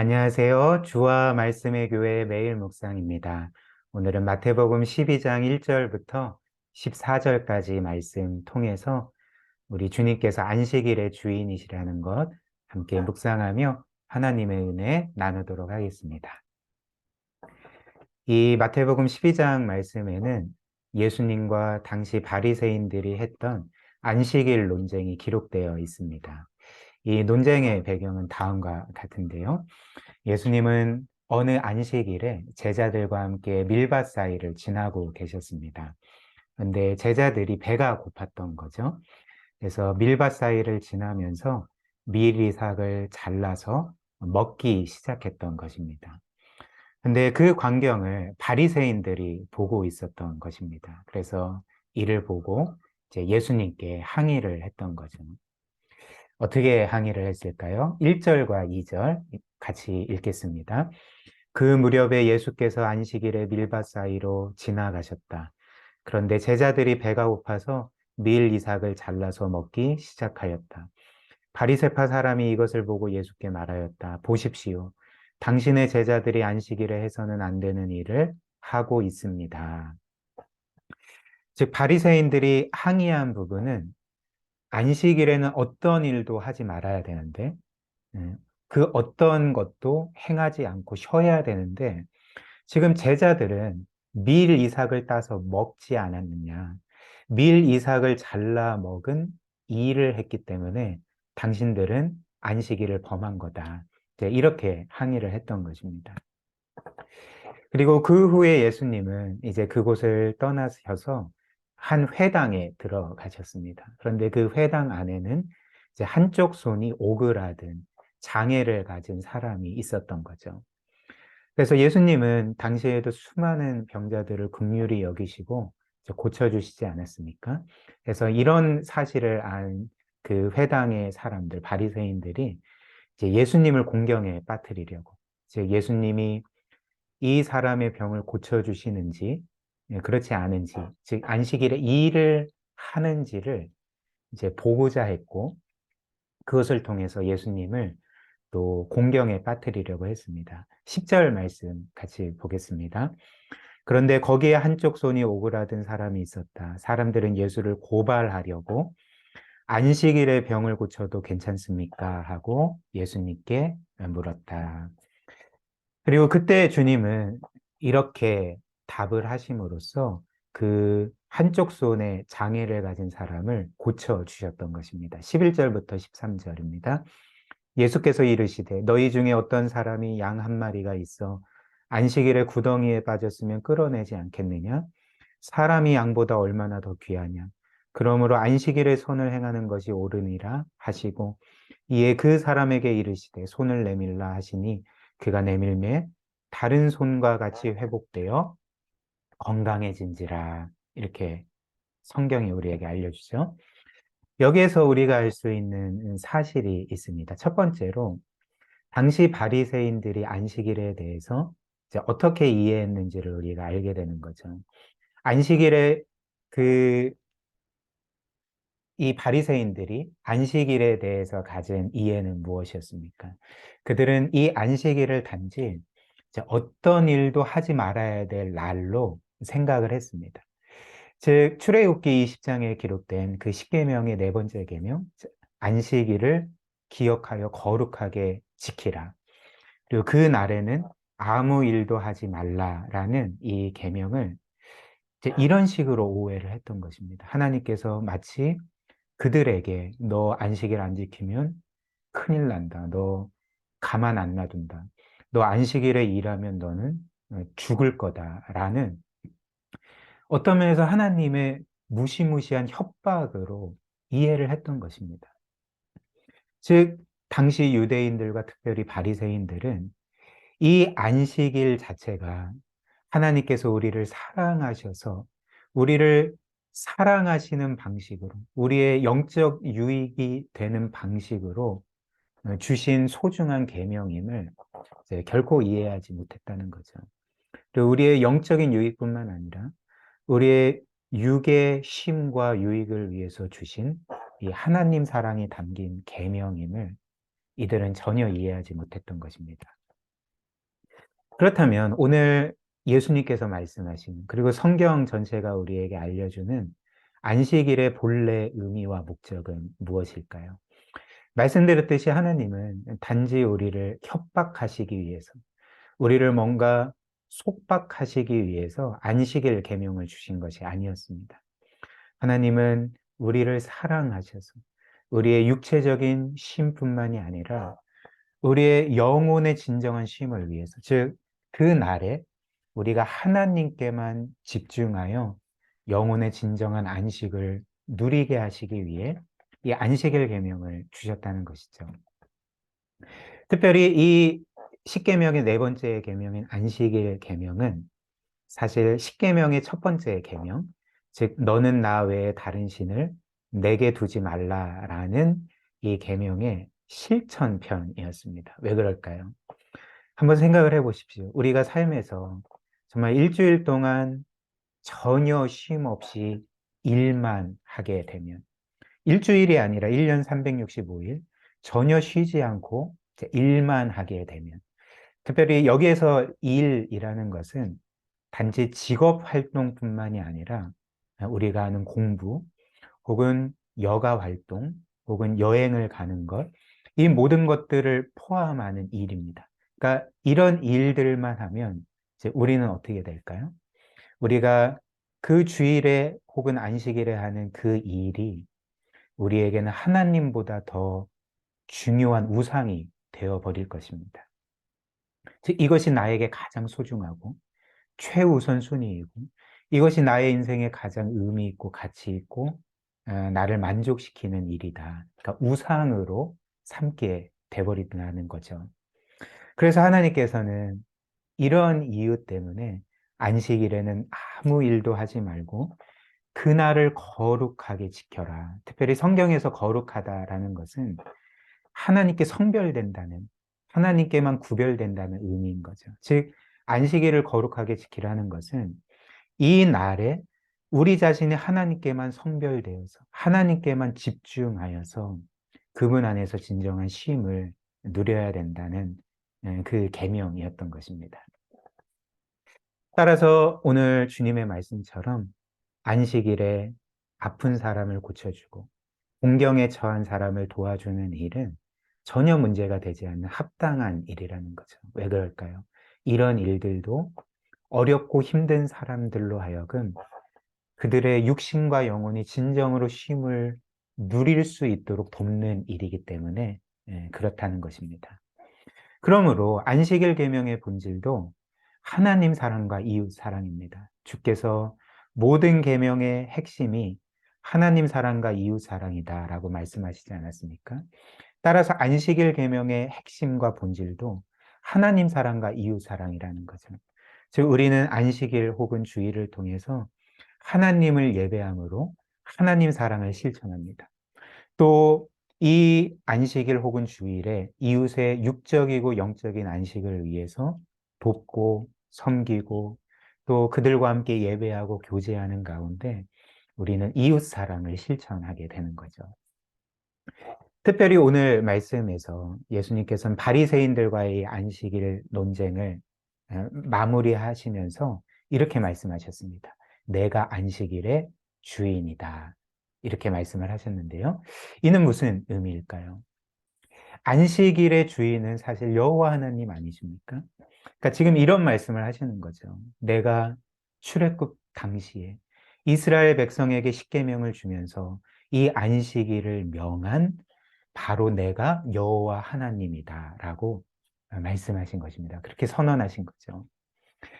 안녕하세요. 주와 말씀의 교회 매일 묵상입니다. 오늘은 마태복음 12장 1절부터 14절까지 말씀 통해서 우리 주님께서 안식일의 주인이시라는 것 함께 묵상하며 하나님의 은혜 나누도록 하겠습니다. 이 마태복음 12장 말씀에는 예수님과 당시 바리새인들이 했던 안식일 논쟁이 기록되어 있습니다. 이 논쟁의 배경은 다음과 같은데요. 예수님은 어느 안식일에 제자들과 함께 밀밭 사이를 지나고 계셨습니다. 그런데 제자들이 배가 고팠던 거죠. 그래서 밀밭 사이를 지나면서 밀이삭을 잘라서 먹기 시작했던 것입니다. 근데 그 광경을 바리새인들이 보고 있었던 것입니다. 그래서 이를 보고 이제 예수님께 항의를 했던 거죠. 어떻게 항의를 했을까요? 1절과 2절 같이 읽겠습니다. 그 무렵에 예수께서 안식일에 밀밭 사이로 지나가셨다. 그런데 제자들이 배가 고파서 밀 이삭을 잘라서 먹기 시작하였다. 바리새파 사람이 이것을 보고 예수께 말하였다. 보십시오. 당신의 제자들이 안식일에 해서는 안 되는 일을 하고 있습니다. 즉 바리새인들이 항의한 부분은 안식일에는 어떤 일도 하지 말아야 되는데 그 어떤 것도 행하지 않고 쉬어야 되는데 지금 제자들은 밀 이삭을 따서 먹지 않았느냐. 밀 이삭을 잘라 먹은 이 일을 했기 때문에 당신들은 안식일을 범한 거다. 이렇게 항의를 했던 것입니다. 그리고 그 후에 예수님은 이제 그곳을 떠나셔서 한 회당에 들어가셨습니다. 그런데 그 회당 안에는 이제 한쪽 손이 오그라든 장애를 가진 사람이 있었던 거죠. 그래서 예수님은 당시에도 수많은 병자들을 긍휼히 여기시고 고쳐주시지 않았습니까? 그래서 이런 사실을 안 그 회당의 사람들, 바리새인들이 이제 예수님을 공경에 빠뜨리려고, 즉 예수님이 이 사람의 병을 고쳐주시는지, 그렇지 않은지, 즉 안식일에 이 일을 하는지를 이제 보고자 했고, 그것을 통해서 예수님을 또 공경에 빠뜨리려고 했습니다. 10절 말씀 같이 보겠습니다. 그런데 거기에 한쪽 손이 오그라든 사람이 있었다. 사람들은 예수를 고발하려고 안식일에 병을 고쳐도 괜찮습니까? 하고 예수님께 물었다. 그리고 그때 주님은 이렇게 답을 하심으로써 그 한쪽 손에 장애를 가진 사람을 고쳐주셨던 것입니다. 11절부터 13절입니다. 예수께서 이르시되 너희 중에 어떤 사람이 양 한 마리가 있어 안식일에 구덩이에 빠졌으면 끌어내지 않겠느냐? 사람이 양보다 얼마나 더 귀하냐? 그러므로 안식일에 손을 행하는 것이 옳으니라 하시고 이에 그 사람에게 이르시되 손을 내밀라 하시니 그가 내밀매 다른 손과 같이 회복되어 건강해진지라. 이렇게 성경이 우리에게 알려주죠. 여기에서 우리가 알 수 있는 사실이 있습니다. 첫 번째로 당시 바리새인들이 안식일에 대해서 이제 어떻게 이해했는지를 우리가 알게 되는 거죠. 안식일에 그 이 바리새인들이 안식일에 대해서 가진 이해는 무엇이었습니까? 그들은 이 안식일을 단지 이제 어떤 일도 하지 말아야 될 날로 생각을 했습니다. 즉 출애굽기 20장에 기록된 그 10계명의 네 번째 계명, 안식일을 기억하여 거룩하게 지키라. 그리고 그 날에는 아무 일도 하지 말라라는 이 계명을 이제 이런 식으로 오해를 했던 것입니다. 하나님께서 마치 그들에게 너 안식일 안 지키면 큰일 난다. 너 가만 안 놔둔다. 너 안식일에 일하면 너는 죽을 거다라는 어떤 면에서 하나님의 무시무시한 협박으로 이해를 했던 것입니다. 즉 당시 유대인들과 특별히 바리새인들은 이 안식일 자체가 하나님께서 우리를 사랑하셔서 우리를 사랑하시는 방식으로 우리의 영적 유익이 되는 방식으로 주신 소중한 계명임을 이제 결코 이해하지 못했다는 거죠. 그리고 우리의 영적인 유익뿐만 아니라 우리의 육의 쉼과 유익을 위해서 주신 이 하나님 사랑이 담긴 계명임을 이들은 전혀 이해하지 못했던 것입니다. 그렇다면 오늘 예수님께서 말씀하신 그리고 성경 전체가 우리에게 알려주는 안식일의 본래 의미와 목적은 무엇일까요? 말씀드렸듯이 하나님은 단지 우리를 협박하시기 위해서, 우리를 뭔가 속박하시기 위해서 안식일 계명을 주신 것이 아니었습니다. 하나님은 우리를 사랑하셔서 우리의 육체적인 쉼뿐만이 아니라 우리의 영혼의 진정한 쉼을 위해서, 즉 그 날에 우리가 하나님께만 집중하여 영혼의 진정한 안식을 누리게 하시기 위해 이 안식일 계명을 주셨다는 것이죠. 특별히 이 십계명의 네 번째 계명인 안식일 계명은 사실 십계명의 첫 번째 계명, 즉 너는 나 외에 다른 신을 내게 두지 말라라는 이 계명의 실천편이었습니다. 왜 그럴까요? 한번 생각을 해보십시오. 우리가 삶에서 정말 일주일 동안 전혀 쉼 없이 일만 하게 되면, 일주일이 아니라 1년 365일 전혀 쉬지 않고 일만 하게 되면, 특별히 여기에서 일이라는 것은 단지 직업 활동뿐만이 아니라 우리가 하는 공부 혹은 여가 활동 혹은 여행을 가는 것, 이 모든 것들을 포함하는 일입니다. 그러니까 이런 일들만 하면 이제 우리는 어떻게 될까요? 우리가 그 주일에 혹은 안식일에 하는 그 일이 우리에게는 하나님보다 더 중요한 우상이 되어버릴 것입니다. 즉 이것이 나에게 가장 소중하고 최우선 순위이고 이것이 나의 인생에 가장 의미 있고 가치 있고 나를 만족시키는 일이다. 그러니까 우상으로 삼게 돼버린다는 거죠. 그래서 하나님께서는 이런 이유 때문에 안식일에는 아무 일도 하지 말고 그날을 거룩하게 지켜라. 특별히 성경에서 거룩하다라는 것은 하나님께 성별된다는, 하나님께만 구별된다는 의미인 거죠. 즉, 안식일을 거룩하게 지키라는 것은 이 날에 우리 자신이 하나님께만 성별되어서 하나님께만 집중하여서 그분 안에서 진정한 쉼을 누려야 된다는 그 계명이었던 것입니다. 따라서 오늘 주님의 말씀처럼 안식일에 아픈 사람을 고쳐주고 공경에 처한 사람을 도와주는 일은 전혀 문제가 되지 않는 합당한 일이라는 거죠. 왜 그럴까요? 이런 일들도 어렵고 힘든 사람들로 하여금 그들의 육신과 영혼이 진정으로 쉼을 누릴 수 있도록 돕는 일이기 때문에 그렇다는 것입니다. 그러므로 안식일 계명의 본질도 하나님 사랑과 이웃 사랑입니다. 주께서 모든 계명의 핵심이 하나님 사랑과 이웃 사랑이다라고 말씀하시지 않았습니까? 따라서 안식일 계명의 핵심과 본질도 하나님 사랑과 이웃 사랑이라는 거죠. 즉 우리는 안식일 혹은 주일을 통해서 하나님을 예배함으로 하나님 사랑을 실천합니다. 또 이 안식일 혹은 주일에 이웃의 육적이고 영적인 안식을 위해서 돕고 섬기고 또 그들과 함께 예배하고 교제하는 가운데 우리는 이웃 사랑을 실천하게 되는 거죠. 특별히 오늘 말씀에서 예수님께서는 바리새인들과의 안식일 논쟁을 마무리하시면서 이렇게 말씀하셨습니다. 내가 안식일의 주인이다. 이렇게 말씀을 하셨는데요. 이는 무슨 의미일까요? 안식일의 주인은 사실 여호와 하나님 아니십니까? 그러니까 지금 이런 말씀을 하시는 거죠. 내가 출애굽 당시에 이스라엘 백성에게 십계명을 주면서 이 안식일을 명한 바로 내가 여호와 하나님이다라고 말씀하신 것입니다. 그렇게 선언하신 거죠.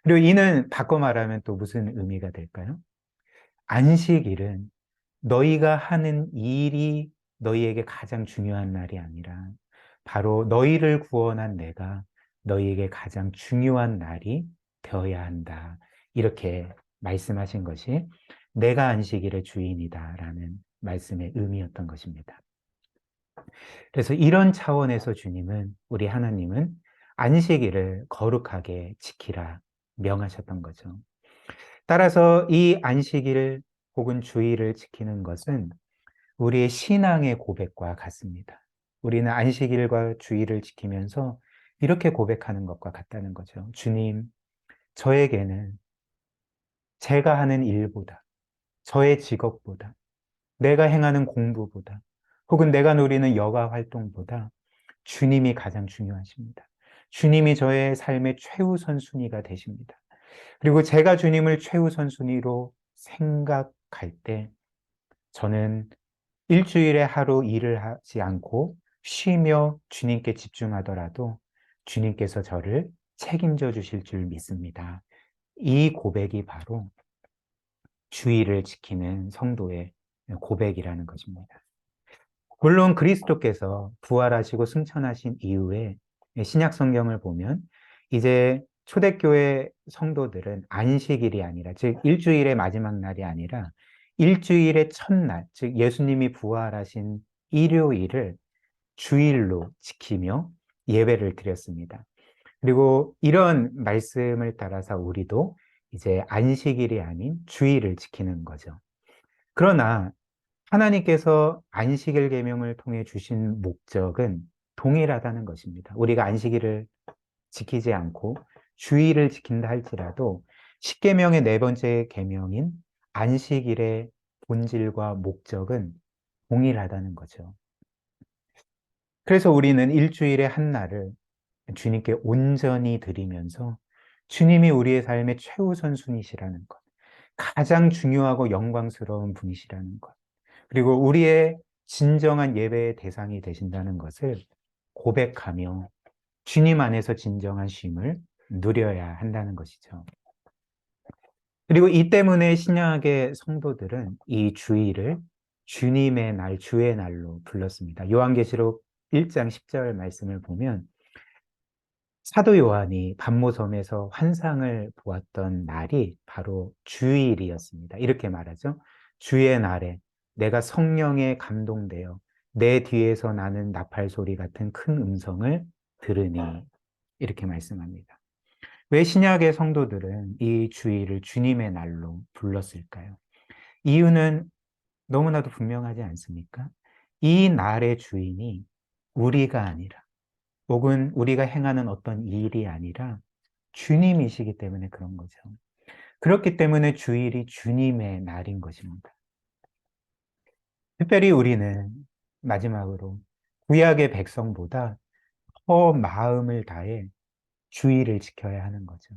그리고 이는 바꿔 말하면 또 무슨 의미가 될까요? 안식일은 너희가 하는 일이 너희에게 가장 중요한 날이 아니라 바로 너희를 구원한 내가 너희에게 가장 중요한 날이 되어야 한다. 이렇게 말씀하신 것이 내가 안식일의 주인이다라는 말씀의 의미였던 것입니다. 그래서 이런 차원에서 주님은, 우리 하나님은 안식일을 거룩하게 지키라 명하셨던 거죠. 따라서 이 안식일 혹은 주일을 지키는 것은 우리의 신앙의 고백과 같습니다. 우리는 안식일과 주일을 지키면서 이렇게 고백하는 것과 같다는 거죠. 주님, 저에게는 제가 하는 일보다, 저의 직업보다, 내가 행하는 공부보다, 혹은 내가 누리는 여가 활동보다 주님이 가장 중요하십니다. 주님이 저의 삶의 최우선 순위가 되십니다. 그리고 제가 주님을 최우선 순위로 생각할 때 저는 일주일에 하루 일을 하지 않고 쉬며 주님께 집중하더라도 주님께서 저를 책임져 주실 줄 믿습니다. 이 고백이 바로 주의를 지키는 성도의 고백이라는 것입니다. 물론 그리스도께서 부활하시고 승천하신 이후에 신약 성경을 보면 이제 초대교회 성도들은 안식일이 아니라, 즉 일주일의 마지막 날이 아니라 일주일의 첫날, 즉 예수님이 부활하신 일요일을 주일로 지키며 예배를 드렸습니다. 그리고 이런 말씀을 따라서 우리도 이제 안식일이 아닌 주일을 지키는 거죠. 그러나 하나님께서 안식일 계명을 통해 주신 목적은 동일하다는 것입니다. 우리가 안식일을 지키지 않고 주일을 지킨다 할지라도 십계명의 네 번째 계명인 안식일의 본질과 목적은 동일하다는 거죠. 그래서 우리는 일주일의 한 날을 주님께 온전히 드리면서 주님이 우리의 삶의 최우선 순위시라는 것, 가장 중요하고 영광스러운 분이시라는 것, 그리고 우리의 진정한 예배의 대상이 되신다는 것을 고백하며 주님 안에서 진정한 쉼을 누려야 한다는 것이죠. 그리고 이 때문에 신약의 성도들은 이 주일을 주님의 날, 주의 날로 불렀습니다. 요한계시록 1장 10절 말씀을 보면 사도 요한이 반모섬에서 환상을 보았던 날이 바로 주일이었습니다. 이렇게 말하죠. 주의 날에 내가 성령에 감동되어 내 뒤에서 나는 나팔 소리 같은 큰 음성을 들으니, 이렇게 말씀합니다. 왜 신약의 성도들은 이 주일을 주님의 날로 불렀을까요? 이유는 너무나도 분명하지 않습니까? 이 날의 주인이 우리가 아니라, 혹은 우리가 행하는 어떤 일이 아니라 주님이시기 때문에 그런 거죠. 그렇기 때문에 주일이 주님의 날인 것입니다. 특별히 우리는 마지막으로 구약의 백성보다 더 마음을 다해 주일을 지켜야 하는 거죠.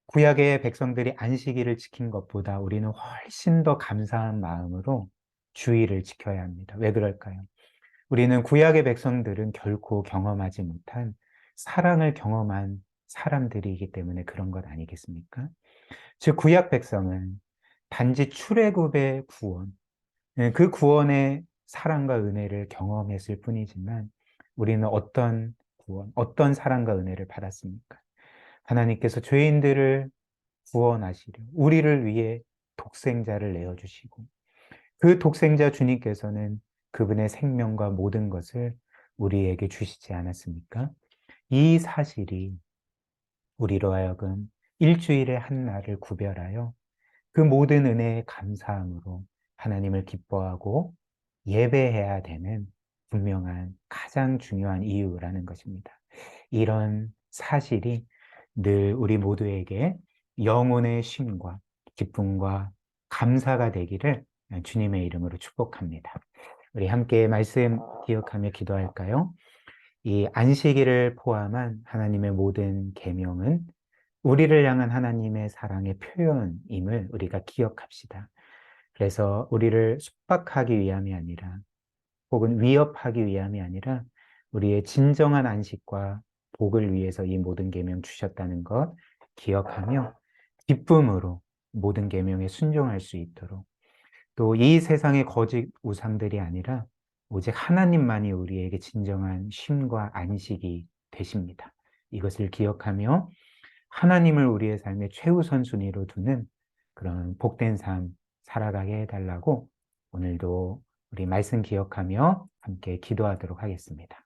구약의 백성들이 안식일을 지킨 것보다 우리는 훨씬 더 감사한 마음으로 주일을 지켜야 합니다. 왜 그럴까요? 우리는 구약의 백성들은 결코 경험하지 못한 사랑을 경험한 사람들이기 때문에 그런 것 아니겠습니까? 즉, 구약 백성은 단지 출애굽의 구원, 그 구원의 사랑과 은혜를 경험했을 뿐이지만 우리는 어떤 구원, 어떤 사랑과 은혜를 받았습니까? 하나님께서 죄인들을 구원하시려 우리를 위해 독생자를 내어주시고, 그 독생자 주님께서는 그분의 생명과 모든 것을 우리에게 주시지 않았습니까? 이 사실이 우리로 하여금 일주일의 한 날을 구별하여 그 모든 은혜에 감사함으로 하나님을 기뻐하고 예배해야 되는 분명한 가장 중요한 이유라는 것입니다. 이런 사실이 늘 우리 모두에게 영혼의 쉼과 기쁨과 감사가 되기를 주님의 이름으로 축복합니다. 우리 함께 말씀 기억하며 기도할까요? 이 안식일을 포함한 하나님의 모든 계명은 우리를 향한 하나님의 사랑의 표현임을 우리가 기억합시다. 그래서 우리를束縛하기 위함이 아니라, 혹은 위협하기 위함이 아니라 우리의 진정한 안식과 복을 위해서 이 모든 계명 주셨다는 것 기억하며 기쁨으로 모든 계명에 순종할 수 있도록, 또 이 세상의 거짓 우상들이 아니라 오직 하나님만이 우리에게 진정한 쉼과 안식이 되십니다. 이것을 기억하며 하나님을 우리의 삶의 최우선 순위로 두는 그런 복된 삶 살아가게 해달라고 오늘도 우리 말씀 기억하며 함께 기도하도록 하겠습니다.